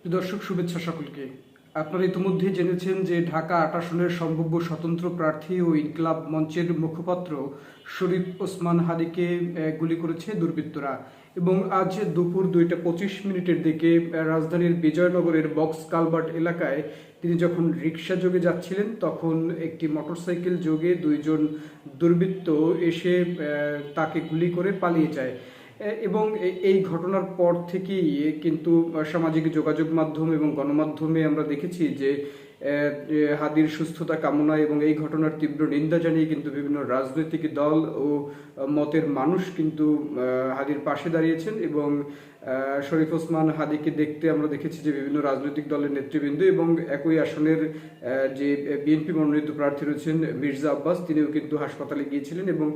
দর্শক শুভেচ্ছা সকলকে। আপনারা ইতিমধ্যে জেনেছেন যে ঢাকা ৮ আসনের সম্ভাব্য স্বতন্ত্র প্রার্থী ও ইনকিলাব মঞ্চের মুখপাত্র শরীফ ওসমান হাদীকে গুলি করেছে দুর্বৃত্তরা। এবং আজ দুপুর ২টা ২৫ দিকে রাজধানীর বিজয়নগরের বক্স কালভার্ট এলাকায় তিনি যখন রিক্সা যোগে যাচ্ছিলেন, তখন একটি মোটরসাইকেল যোগে দুইজন দুর্বৃত্ত এসে তাকে গুলি করে পালিয়ে যায়। এবং এই ঘটনার পর থেকেই কিন্তু সামাজিক যোগাযোগ মাধ্যম এবং গণমাধ্যমে আমরা দেখেছি যে হাদির সুস্থতা কামনা এবং এই ঘটনার তীব্র নিন্দা জানিয়ে কিন্তু বিভিন্ন রাজনৈতিক দল ও মতের মানুষ কিন্তু হাদির পাশে দাঁড়িয়েছেন। এবং শরীফ ওসমান হাদীকে দেখতে আমরা দেখেছি যে বিভিন্ন রাজনৈতিক দলের নেতৃবৃন্দ এবং একই আসনের যে বিএনপি মনোনীত প্রার্থী রয়েছেন মির্জা আব্বাস, তিনিও কিন্তু হাসপাতালে গিয়েছিলেন। এবং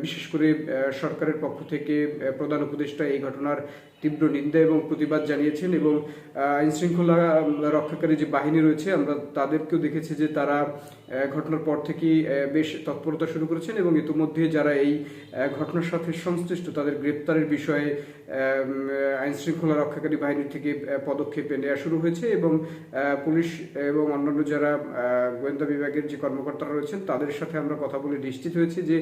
বিশেষ করে সরকারের পক্ষ থেকে প্রধান উপদেষ্টা এই ঘটনার তীব্র নিন্দা এবং প্রতিবাদ জানিয়েছেন। এবং আইন শৃঙ্খলা রক্ষাকারী যে বাহিনী রয়েছে, আমরা তাদেরকেও দেখেছি যে তারা ঘটনার পর থেকেই বেশ তৎপরতা শুরু করেছেন এবং ইতিমধ্যে যারা এই ঘটনার সাথে সংশ্লিষ্ট তাদের গ্রেপ্তারের বিষয়ে আইন শৃঙ্খলা রক্ষাকারী বাহিনীর থেকে পদক্ষেপ নেওয়া শুরু হয়েছে। এবং পুলিশ এবং অন্যান্য যারা গোয়েন্দা বিভাগের যে কর্মকর্তারা রয়েছেন তাদের সাথে আমরা কথা বলে নিশ্চিত হয়েছি যে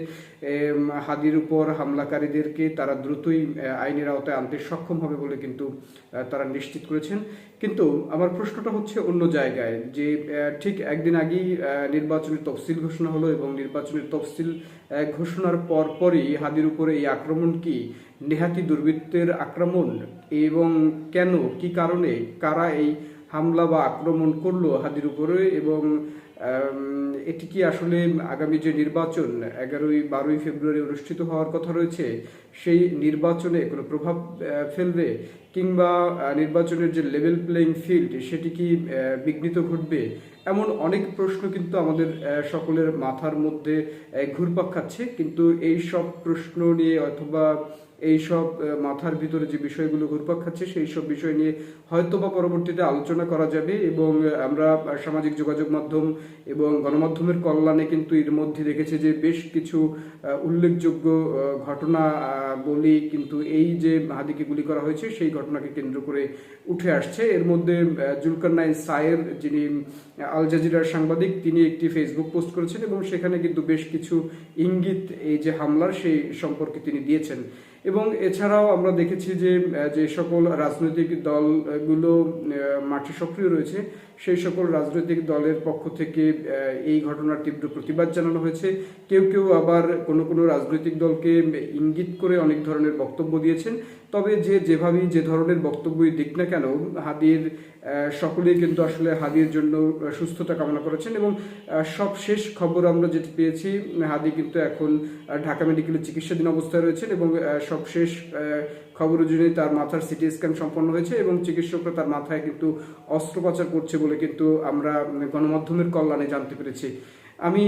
হাদির উপর হামলাকারীদেরকে তারা দ্রুতই আইনের আওতায় আনতে সক্ষম হবে বলে কিন্তু তারা নিশ্চিত করেছেন। কিন্তু আমার প্রশ্নটা হচ্ছে অন্য জায়গায়, যে ঠিক একদিন আগেই নির্বাচনের তফসিল ঘোষণা হলো এবং নির্বাচনের তফসিল ঘোষণার পরই হাদির উপরে এই আক্রমণ কি নেহাতি দুর্বৃত্তের আক্রমণ, এবং কেন, কি কারণে, কারা এই হামলা বা আক্রমণ করলো হাদির উপরে, এবং এটি কি আসলে আগামী যে নির্বাচন ১১-১২ ফেব্রুয়ারি অনুষ্ঠিত হওয়ার কথা রয়েছে সেই নির্বাচনে কোনো প্রভাব ফেলবে, কিংবা নির্বাচনের যে লেভেল প্লেইং ফিল্ড সেটি কি বিঘ্নিত ঘটবে? এমন অনেক প্রশ্ন কিন্তু আমাদের সকলের মাথার মধ্যে ঘুরপাক খাচ্ছে। কিন্তু এই সব প্রশ্ন নিয়ে অথবা এই সব মাথার ভিতরে যে বিষয়গুলো ঘুরপাক খাচ্ছে সেই সব বিষয় নিয়ে হয়তোবা পরবর্তীতে আলোচনা করা যাবে। এবং আমরা সামাজিক যোগাযোগ মাধ্যম এবং গণমাধ্যমের কল্যাণে কিন্তু এর মধ্যে দেখেছি যে বেশ কিছু উল্লেখযোগ্য ঘটনা বলি কিন্তু এই যে হাদিকে গুলি করা হয়েছে সেই ঘটনাকে কেন্দ্র করে উঠে আসছে। এর মধ্যে জুলকারনাইন সায়ের, যিনি আল জাজিরার সাংবাদিক, তিনি একটি ফেসবুক পোস্ট করেছেন এবং সেখানে কিন্তু বেশ কিছু ইঙ্গিত এই যে হামলার সেই সম্পর্কে তিনি দিয়েছেন। এবং এছাড়াও আমরা দেখেছি যে যে সকল রাজনৈতিক দলগুলো মাঠে সক্রিয় রয়েছে সেই সকল রাজনৈতিক দলের পক্ষ থেকে এই ঘটনার তীব্র প্রতিবাদ জানানো হয়েছে। কেউ কেউ আবার কোনো রাজনৈতিক দলকে ইঙ্গিত করে অনেক ধরনের বক্তব্য দিয়েছেন। তবে যেভাবেই যে ধরনের বক্তব্যই দিক না কেন, হাদির সকলেই কিন্তু আসলে হাদির জন্য সুস্থতা কামনা করেছেন। এবং সবশেষ খবর আমরা যেটি পেয়েছি, হাদি কিন্তু এখন ঢাকা মেডিকেলের চিকিৎসাধীন অবস্থায় রয়েছেন এবং সবশেষ খবর অনুযায়ী তার মাথার সিটি স্ক্যান সম্পন্ন হয়েছে এবং চিকিৎসকরা তার মাথায় কিন্তু অস্ত্রোপচার করছে বলে কিন্তু আমরা গণমাধ্যমের কল্যাণে জানতে পেরেছি। আমি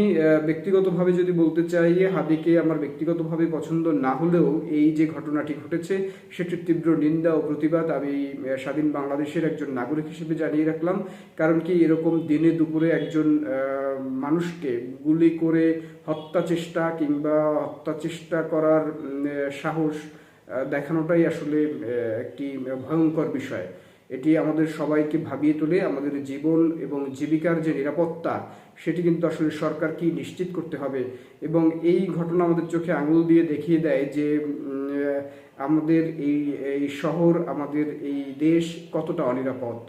ব্যক্তিগতভাবে যদি বলতে চাই, হাদিকে আমার ব্যক্তিগতভাবে পছন্দ না হলেও এই যে ঘটনাটি ঘটেছে সেটির তীব্র নিন্দা ও প্রতিবাদ আমি স্বাধীন বাংলাদেশের একজন নাগরিক হিসেবে জানিয়ে রাখলাম। কারণ কি, এরকম দিনে দুপুরে একজন মানুষকে গুলি করে হত্যা চেষ্টা কিংবা হত্যা চেষ্টা করার সাহস দেখানোটাই আসলে একটি ভয়ঙ্কর বিষয়। এটি আমাদের সবাইকে ভাবিয়ে তোলে। আমাদের জীবন এবং জীবিকার যে নিরাপত্তা সেটি কিন্তু আসলে সরকারকেই নিশ্চিত করতে হবে। এবং এই ঘটনা আমাদের চোখে আঙুল দিয়ে দেখিয়ে দেয় যে আমাদের এই শহর, আমাদের এই দেশ কতটা অনিরাপদ।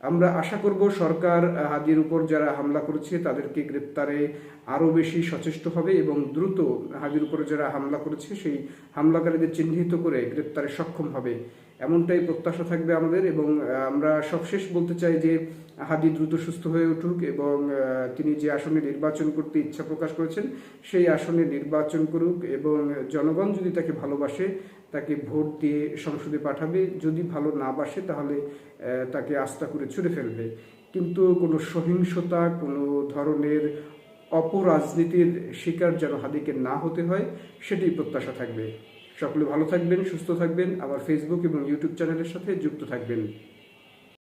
আমরা আশা করব সরকার হাদির উপর যারা হামলা করেছে তাদেরকে গ্রেপ্তারে আরও বেশি সচেষ্ট হবে এবং দ্রুত হাদির উপর যারা হামলা করেছে সেই হামলাকারীদের চিহ্নিত করে গ্রেপ্তারে সক্ষম হবে, এমনটাই প্রত্যাশা থাকবে আমাদের। এবং আমরা সবশেষ বলতে চাই যে হাদি দ্রুত সুস্থ হয়ে উঠুক এবং তিনি যে আসনে নির্বাচন করতে ইচ্ছা প্রকাশ করেছেন সেই আসনে নির্বাচন করুক। এবং জনগণ যদি তাকে ভালোবাসে তাকে ভোট দিয়ে সংসদে পাঠাবে, যদি ভালো না বাসে তাহলে তাকে আস্থা করে ছুড়ে ফেলবে। কিন্তু কোনো সহিংসতা, কোনো ধরনের অপরাজনীতির শিকার যেন হাদিকে না হতে হয় সেটি প্রত্যাশা থাকবে। সকলে ভালো থাকবেন, সুস্থ থাকবেন, আবার ফেসবুক এবং ইউটিউব চ্যানেলের সাথে যুক্ত থাকবেন।